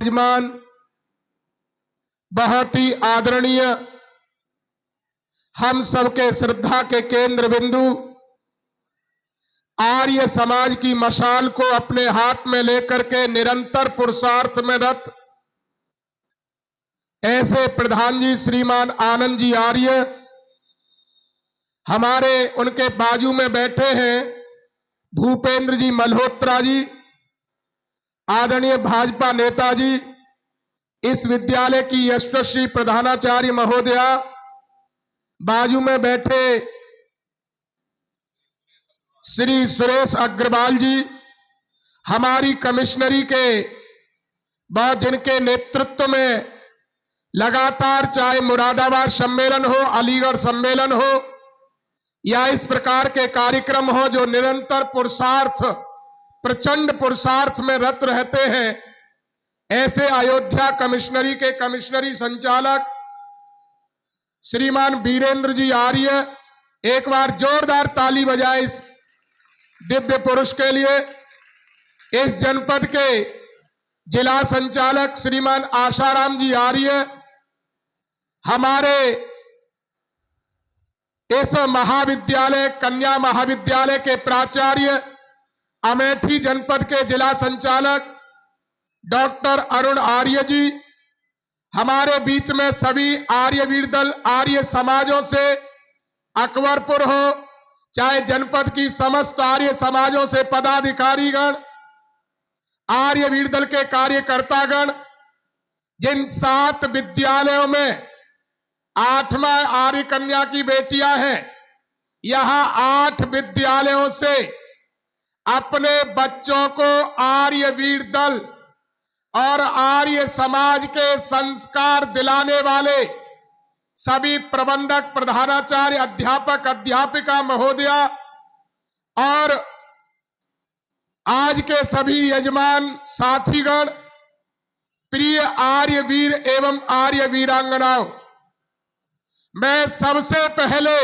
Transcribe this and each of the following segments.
यजमान बहुत ही आदरणीय, हम सबके श्रद्धा के केंद्र बिंदु आर्य समाज की मशाल को अपने हाथ में लेकर के निरंतर पुरुषार्थ में रत ऐसे प्रधान जी श्रीमान आनंद जी आर्य हमारे उनके बाजू में बैठे हैं भूपेंद्र जी मल्होत्रा जी, आदरणीय भाजपा नेताजी, इस विद्यालय की यशस्वी प्रधानाचार्य महोदया, बाजू में बैठे श्री सुरेश अग्रवाल जी, हमारी कमिश्नरी के बहुत जिनके नेतृत्व में लगातार चाहे मुरादाबाद सम्मेलन हो, अलीगढ़ सम्मेलन हो या इस प्रकार के कार्यक्रम हो जो निरंतर पुरुषार्थ, प्रचंड पुरुषार्थ में रत रहते हैं, ऐसे अयोध्या कमिश्नरी के कमिश्नरी संचालक श्रीमान वीरेंद्र जी आर्य, एक बार जोरदार ताली बजाए इस दिव्य पुरुष के लिए। इस जनपद के जिला संचालक श्रीमान आशाराम जी आर्य, हमारे इस महाविद्यालय कन्या महाविद्यालय के प्राचार्य, अमेठी जनपद के जिला संचालक डॉक्टर अरुण आर्य जी, हमारे बीच में सभी आर्यवीर दल आर्य समाजों से अकबरपुर हो चाहे जनपद की समस्त आर्य समाजों से पदाधिकारीगण, आर्यवीर दल के कार्यकर्तागण, जिन 7 विद्यालयों में 8वां आर्य कन्या की बेटियां हैं, यहां 8 विद्यालयों से अपने बच्चों को आर्यवीर दल और आर्य समाज के संस्कार दिलाने वाले सभी प्रबंधक, प्रधानाचार्य, अध्यापक, अध्यापिका महोदया और आज के सभी यजमान साथीगण, प्रिय आर्यवीर एवं आर्य वीरांगनाओं, मैं सबसे पहले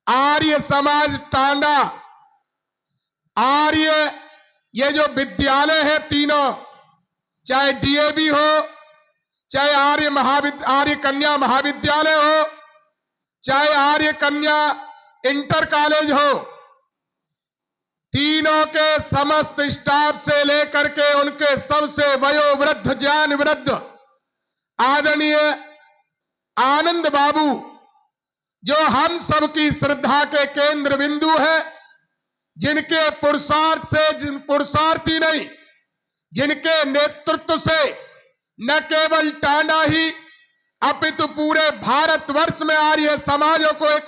आर्य समाज टांडा, आर्य ये जो विद्यालय है तीनों, चाहे डीएवी हो, चाहे आर्य कन्या महाविद्यालय हो, चाहे आर्य कन्या इंटर कॉलेज हो, तीनों के समस्त स्टाफ से लेकर के उनके सबसे वयोवृद्ध, ज्ञान वृद्ध आदरणीय आनंद बाबू, जो हम सबकी श्रद्धा के केंद्र बिंदु है, जिनके पुरुषार्थ से, पुरुषार्थी नहीं, जिनके नेतृत्व से न केवल टांडा ही अपितु पूरे भारतवर्ष में आर्य समाजों को एक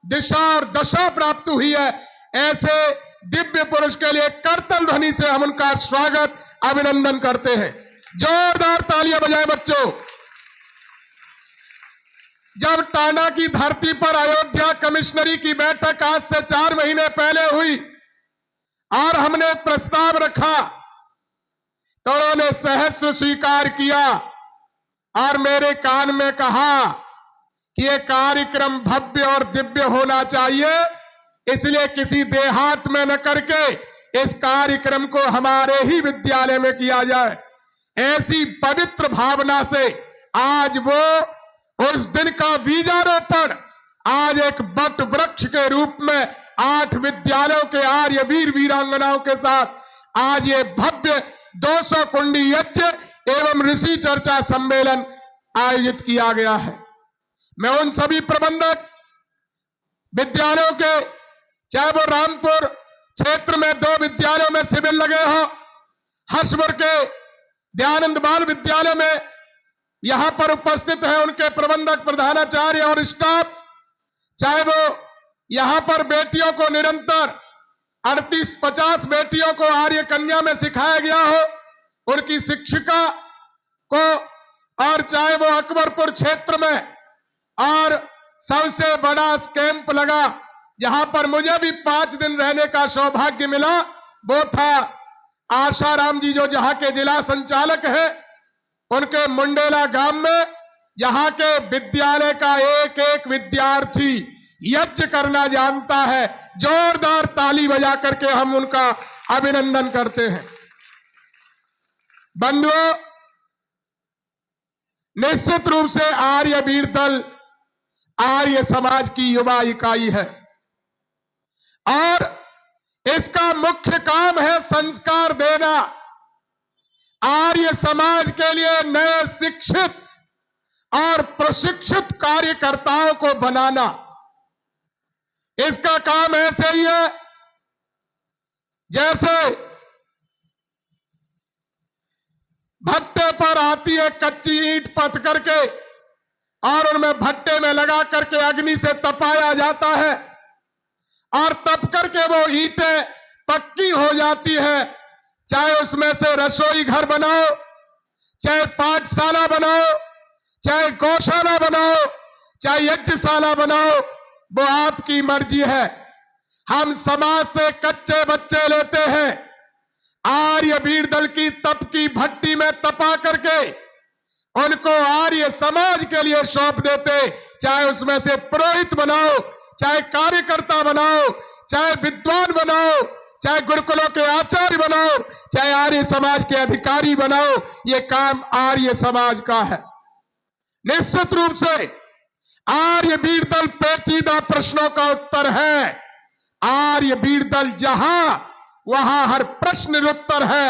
दिशा और दशा प्राप्त हुई है, ऐसे दिव्य पुरुष के लिए करतल ध्वनि से हम उनका स्वागत, अभिनंदन करते हैं। जोरदार तालियां बजाएं बच्चों। जब टांडा की धरती पर अयोध्या कमिश्नरी की बैठक आज से 4 महीने पहले हुई और हमने प्रस्ताव रखा तो उन्होंने सहर्ष स्वीकार किया और मेरे कान में कहा कि यह कार्यक्रम भव्य और दिव्य होना चाहिए, इसलिए किसी देहात में न करके इस कार्यक्रम को हमारे ही विद्यालय में किया जाए। ऐसी पवित्र भावना से आज वो उस दिन का बीजारोपण आज एक बट वृक्ष के रूप में 8 विद्यालयों के आर्य वीर वीरांगनाओं के साथ आज ये भव्य 200 कुंडी यज्ञ एवं ऋषि चर्चा सम्मेलन आयोजित किया गया है। मैं उन सभी प्रबंधक विद्यालयों के, चाहे वो रामपुर क्षेत्र में 2 विद्यालयों में शिविर लगे हो, हर्षपुर के दयानंद बाल विद्यालय में यहां पर उपस्थित है उनके प्रबंधक, प्रधानाचार्य और स्टाफ, चाहे वो यहां पर बेटियों को निरंतर 38-50 बेटियों को आर्य कन्या में सिखाया गया हो, उनकी शिक्षिका को, और चाहे वो अकबरपुर क्षेत्र में और सबसे बड़ा कैंप लगा जहां पर मुझे भी 5 दिन रहने का सौभाग्य मिला, वो था आशाराम जी जो जहां के जिला संचालक है, उनके मुंडेला गांव में, जहां के विद्यालय का एक एक विद्यार्थी यज्ञ करना जानता है। जोरदार ताली बजा करके हम उनका अभिनंदन करते हैं। बंधुओं, निश्चित रूप से आर्य वीर दल आर्य समाज की युवा इकाई है और इसका मुख्य काम है संस्कार देना, आर्य समाज के लिए नए शिक्षित और प्रशिक्षित कार्यकर्ताओं को बनाना। इसका काम ऐसे ही है जैसे भट्टे पर आती है कच्ची ईंट पथ करके और उनमें भट्टे में लगा करके अग्नि से तपाया जाता है और तप करके वो ईंटें पक्की हो जाती है। चाहे उसमें से रसोई घर बनाओ, चाहे पाठशाला बनाओ, चाहे गौशाला बनाओ, चाहे यज्ञशाला बनाओ, वो आपकी मर्जी है। हम समाज से कच्चे बच्चे लेते हैं, आर्य वीर दल की तप की भट्टी में तपा करके उनको आर्य समाज के लिए सौंप देते। चाहे उसमें से पुरोहित बनाओ, चाहे कार्यकर्ता बनाओ, चाहे विद्वान बनाओ, चाहे गुरुकुलों के आचार्य बनाओ, चाहे आर्य समाज के अधिकारी बनाओ, ये काम आर्य समाज का है। निश्चित रूप से आर्य वीर दल पेचीदा प्रश्नों का उत्तर है। आर्य वीर दल जहां वहां हर प्रश्न उत्तर है।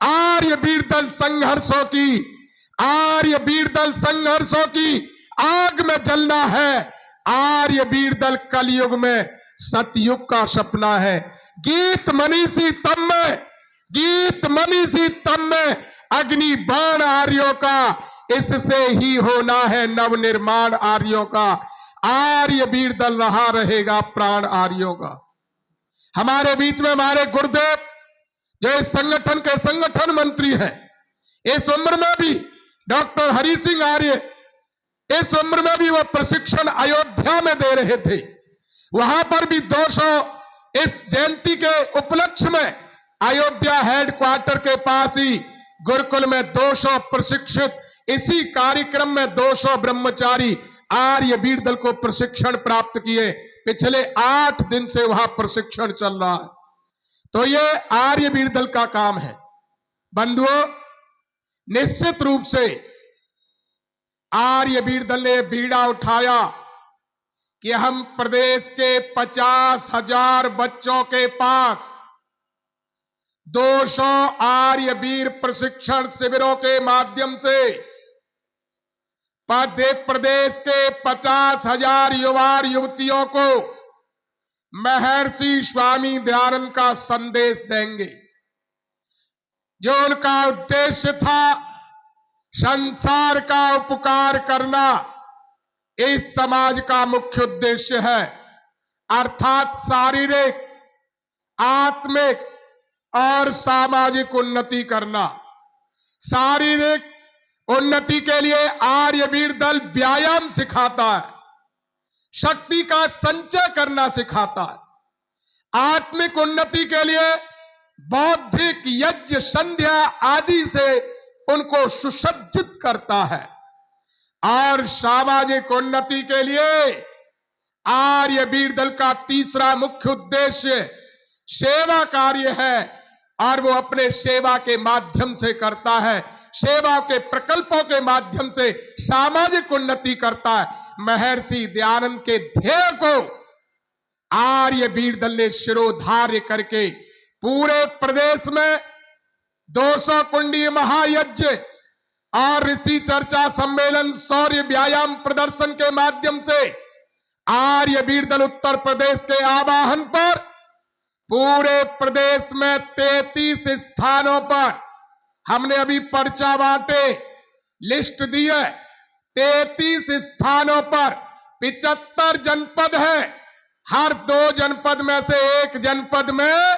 आर्य वीर दल संघर्षों की, आर्य वीर दल संघर्षों की आग में जलना है। आर्य वीर दल कलयुग में सतयुग का सपना है। गीत मनीषी तम में, गीत मनीषी तम में अग्नि बाण आर्यों का, इससे ही होना है नवनिर्माण आर्यों का। आर्य वीर दल रहा रहेगा प्राण आर्यों का। हमारे बीच में हमारे गुरुदेव जो इस संगठन के संगठन मंत्री हैं, इस उम्र में भी डॉक्टर हरि सिंह आर्य, इस उम्र में भी वो प्रशिक्षण अयोध्या में दे रहे थे। वहां पर भी 200 इस जयंती के उपलक्ष्य में अयोध्या हेडक्वार्टर के पास ही गुरुकुल में 200 प्रशिक्षित, इसी कार्यक्रम में 200 ब्रह्मचारी आर्य वीर दल को प्रशिक्षण प्राप्त किए। पिछले 8 दिन से वहां प्रशिक्षण चल रहा है। तो ये आर्य वीर दल का काम है। बंधुओं, निश्चित रूप से आर्य वीर दल ने बीड़ा उठाया कि हम प्रदेश के 50,000 बच्चों के पास 200 आर्य वीर प्रशिक्षण शिविरों के माध्यम से प्रदेश के 50,000 युवा युवतियों को महर्षि स्वामी दयानंद का संदेश देंगे। जो उनका उद्देश्य था संसार का उपकार करना, इस समाज का मुख्य उद्देश्य है। अर्थात शारीरिक, आत्मिक और सामाजिक उन्नति करना। शारीरिक उन्नति के लिए आर्य वीर दल व्यायाम सिखाता है, शक्ति का संचय करना सिखाता है। आत्मिक उन्नति के लिए बौद्धिक यज्ञ संध्या आदि से उनको सुसज्जित करता है और सामाजिक उन्नति के लिए आर्य वीर दल का तीसरा मुख्य उद्देश्य सेवा कार्य है और वो अपने सेवा के माध्यम से करता है। सेवा के प्रकल्पों के माध्यम से सामाजिक उन्नति करता है। महर्षि दयानंद के ध्येय को आर्य वीर दल ने शिरोधार्य करके पूरे प्रदेश में 200 कुंडी महायज्ञ और ऋषि चर्चा सम्मेलन, शौर्य व्यायाम प्रदर्शन के माध्यम से आर्य वीर दल उत्तर प्रदेश के आवाहन पर पूरे प्रदेश में 33 स्थानों पर हमने अभी पर्चा बांटे, लिस्ट दी है। 33 स्थानों पर 75 जनपद है। हर 2 जनपद में से एक जनपद में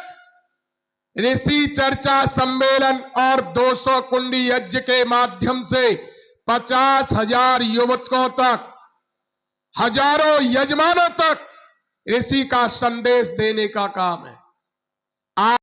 ऋषि चर्चा सम्मेलन और 200 कुंडी यज्ञ के माध्यम से 50,000 युवकों तक, हजारों यजमानों तक ऋषि का संदेश देने का काम है।